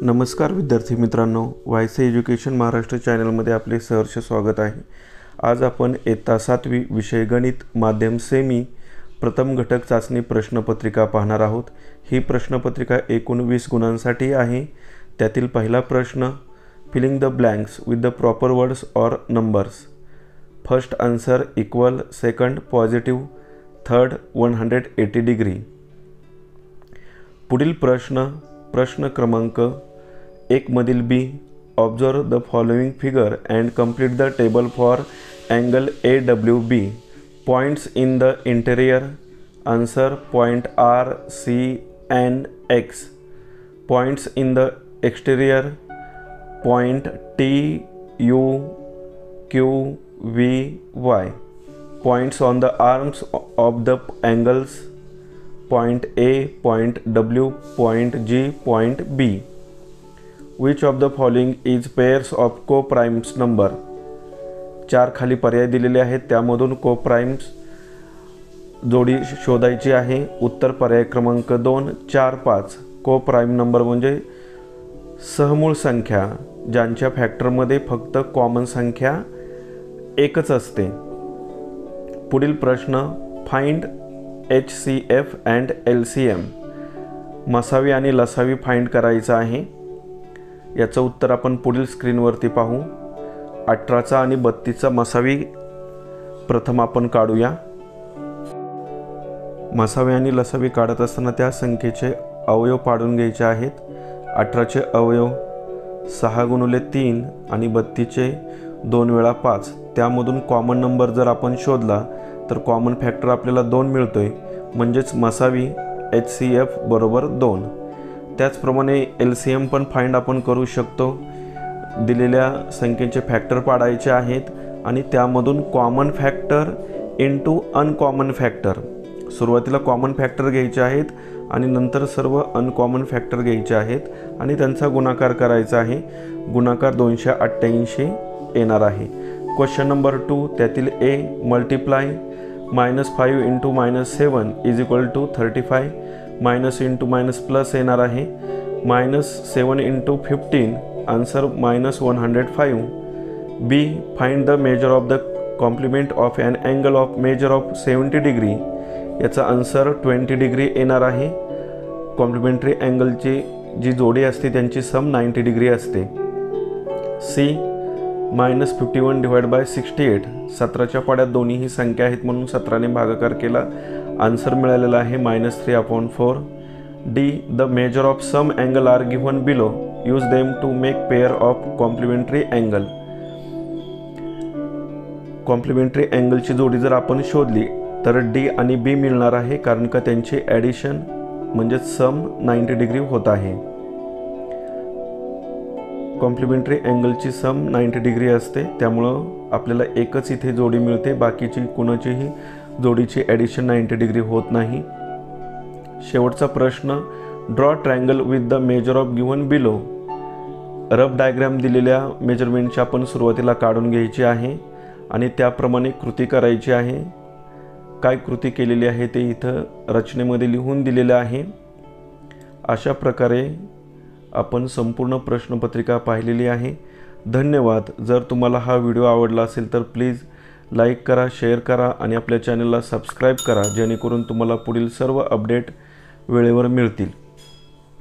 नमस्कार विद्यार्थी मित्रांनो, वायसे एज्युकेशन महाराष्ट्र चॅनलमध्ये आपले सहर्ष स्वागत आहे। आज आपण इयत्ता 7वी विषय गणित माध्यम सेमी प्रथम घटक चाचणी प्रश्नपत्रिका पाहणार आहोत। ही प्रश्नपत्रिका एकूण 20 गुणांसाठी आहे। त्यातील पहिला प्रश्न, filling the blanks with the proper words or numbers. First answer equal, second positive, third 180 degree. पुढील प्रश्न क्रमांक 1 मधील B, observe the following figure and complete the table for angle AWB, points in the interior. Answer point R, C and X, points in the exterior point T, U, Q, V, Y, points on the arms of the angles, point A, point W, point G, point B. Which of the following is pairs of co-primes number? 4 खाली पर्याय दिलेले आहेत, त्यामधून co-primes जोडी शोधायची आहे। उत्तर पर्याय क्रमांक 2, 4, 5। co-prime नंबर म्हणजे सहमूळ संख्या ज्यांच्या फॅक्टरमध्ये फक्त कॉमन संख्या एकच असते। पुढील प्रश्न, फाइंड HCF अँड LCM, मसावी आणि लसावी फाइंड करायचा आहे। याचं उत्तर आपण पुढील स्क्रीनवरती पाहू। 18चा आणि 32चा मसावी प्रथम आपण काढूया। मसावी आणि लसावी काढत असताना त्या संख्येचे अवयव पाडून घ्यायचे आहेत। 18चे अवयव 6 गुणिले 3 आणि 32चे 2 वेळा 5। त्यामधून कॉमन नंबर जर आपण शोधला तर कॉमन फॅक्टर आपल्याला 2 मिळतोय, म्हणजेच मसावी HCF बरोबर 2। त्याचप्रमाणे LCM पण फाइंड आपण करू शकतो। दिलेल्या संख्येचे फॅक्टर पाडायचे आहेत आणि त्यामधून common factor into uncommon factor, सुरुवातीला कॉमन फॅक्टर घ्यायचे आहेत आणि नंतर सर्व अनकॉमन फॅक्टर घ्यायचे आहेत आणि त्यांचा गुणाकार करायचा आहे। गुणाकार 288 येणार आहे। क्वेश्चन नंबर 2, त्यातील A, multiply -5 into -7 is equal to 35, minus into minus plus येणार आहे। -7 into 15, answer -105। B, find the measure of the complement of an angle of measure of 70 degree, याचा आन्सर 20 डिग्री येणार आहे। कॉम्प्लिमेंटरी अँगलची जी जोडी असते त्यांची सम 90 डिग्री असते। C, -51 डिवाइड बाय 68, 17च्या पाड्यात दोन्हीही संख्या आहेत म्हणून 17ने भागाकार केला, आन्सर मिळालेला आहे -3/4। D, the measure of some angle are given below, use them to make pair of complementary angle. Complementary अँगलची जोडी जर आपण शोधली तर D आणि B मिळणार आहे, कारण का त्यांची ॲडिशन म्हणजे सम 90 डिग्री होत आहे। कॉम्प्लिमेंटरी अँगलची सम 90 डिग्री असते, त्यामुळं आपल्याला एकच इथे जोडी मिळते, बाकीची कुणाचीही जोडीची ॲडिशन 90 डिग्री होत नाही। शेवटचा प्रश्न, draw triangle with the measure of given below. Rough diagram दिलेल्या मेजरमेंटची आपण सुरुवातीला काढून घ्यायची आहे आणि त्याप्रमाणे कृती करायची आहे। काय कृती केलेली आहे ते इथं रचनेमध्ये लिहून दिलेलं आहे। अशा प्रकारे आपण संपूर्ण प्रश्नपत्रिका पाहिलेली आहे। धन्यवाद। जर तुम्हाला हा व्हिडिओ आवडला असेल तर प्लीज लाईक करा, शेअर करा आणि आपल्या चॅनलला सबस्क्राईब करा, जेणेकरून तुम्हाला पुढील सर्व अपडेट वेळेवर मिळतील।